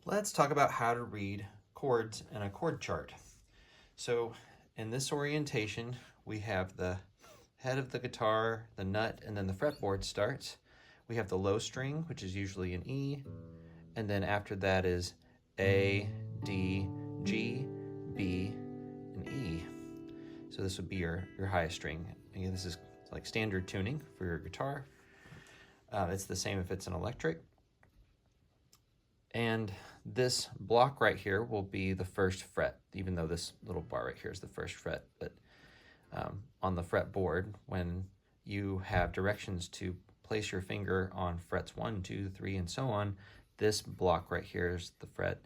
Let's talk about how to read chords in a chord chart. So in this orientation, we have the head of the guitar, the nut, and then the fretboard starts. We have the low string, which is usually an E, and then after that is A, D, G, B, and E. So this would be your highest string. Again, this is like standard tuning for your guitar. It's the same if it's an electric. And this block right here will be the first fret, even though this little bar right here is the first fret. But on the fretboard, when you have directions to place your finger on frets 1, 2, 3, and so on, this block right here is the fret.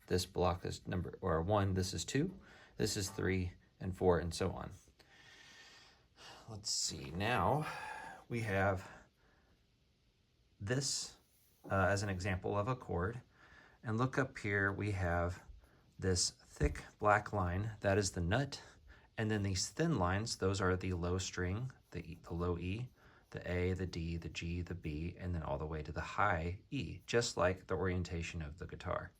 This block is number 1, this is 2, this is 3, and 4, and so on. Let's see, now we have this as an example of a chord. And look up here, we have this thick black line, that is the nut. And then these thin lines, those are the low string, the low E, the A, the D, the G, the B, and then all the way to the high E, just like the orientation of the guitar.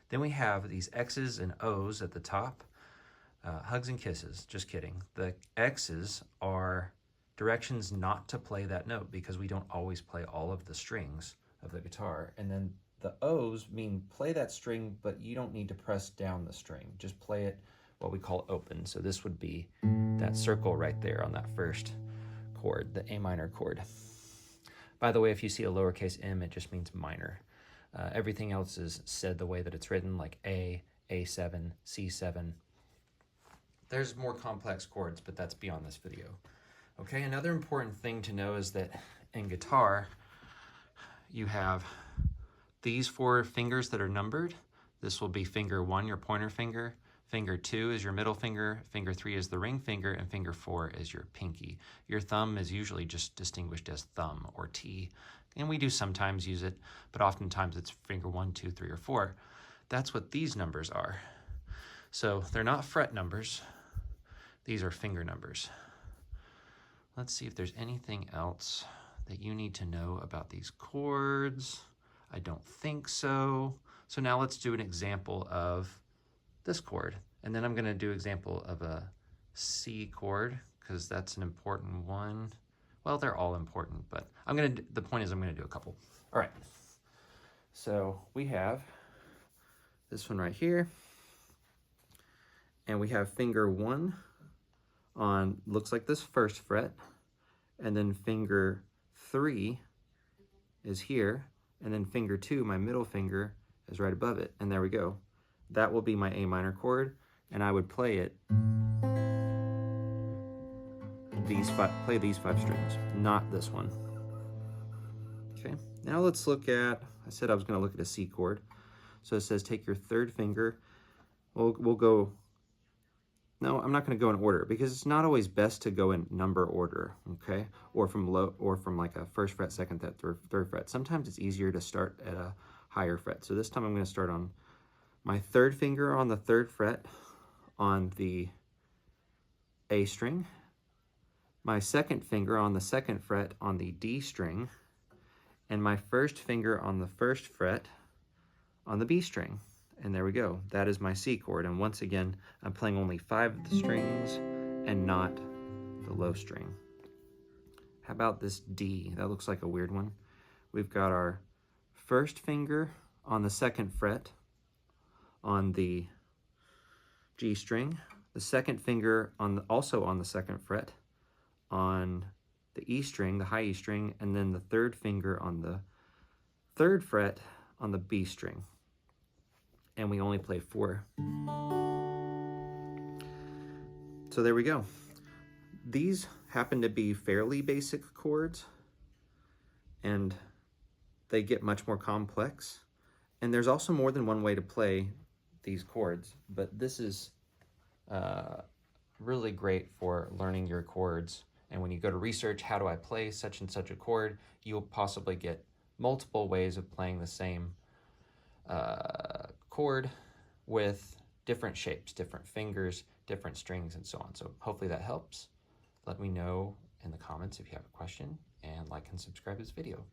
Then we have these X's and O's at the top, hugs and kisses, just kidding. The X's are directions not to play that note because we don't always play all of the strings of the guitar. And then the O's mean play that string, but you don't need to press down the string. Just play it what we call open. So this would be that circle right there on that first chord, the A minor chord. By the way, if you see a lowercase m, it just means minor. Everything else is said the way that it's written, like A, A7, C7. There's more complex chords, but that's beyond this video. Okay, another important thing to know is that in guitar, you have these 4 fingers that are numbered. This will be finger 1, your pointer finger. Finger 2 is your middle finger. Finger 3 is the ring finger. And finger 4 is your pinky. Your thumb is usually just distinguished as thumb or T. And we do sometimes use it, but oftentimes it's finger 1, 2, 3, or 4. That's what these numbers are. So they're not fret numbers. These are finger numbers. Let's see if there's anything else that you need to know about these chords. I don't think so. So now let's do an example of this chord. And then I'm going to do an example of a C chord because that's an important one. Well, they're all important, but the point is I'm going to do a couple. All right. So we have this one right here. And we have finger 1 on, looks like this first fret. And then finger 3 is here. And then finger 2, my middle finger, is right above it. And there we go. That will be my A minor chord. And I would play it, play these 5 strings, not this one. Okay, now let's look at, I said I was going to look at a C chord. So it says take your 3rd finger. We'll go, no, I'm not going to go in order because it's not always best to go in number order, okay? Or from like a 1st fret, 2nd fret, 3rd fret. Sometimes it's easier to start at a higher fret. So this time I'm going to start on my 3rd finger on the 3rd fret on the A string, my 2nd finger on the 2nd fret on the D string, and my 1st finger on the 1st fret on the B string. And there we go. That is my C chord. And once again, I'm playing only 5 of the strings and not the low string. How about this D? That looks like a weird one. We've got our 1st finger on the 2nd fret on the G string, the 2nd finger also on the 2nd fret on the E string, the high E string, and then the 3rd finger on the 3rd fret on the B string. And we only play 4. So there we go. These happen to be fairly basic chords, and they get much more complex. And there's also more than one way to play these chords, but this is really great for learning your chords. And when you go to research, how do I play such and such a chord, you'll possibly get multiple ways of playing the same chord with different shapes, different fingers, different strings, and so on. So hopefully that helps. Let me know in the comments if you have a question, and like and subscribe this video.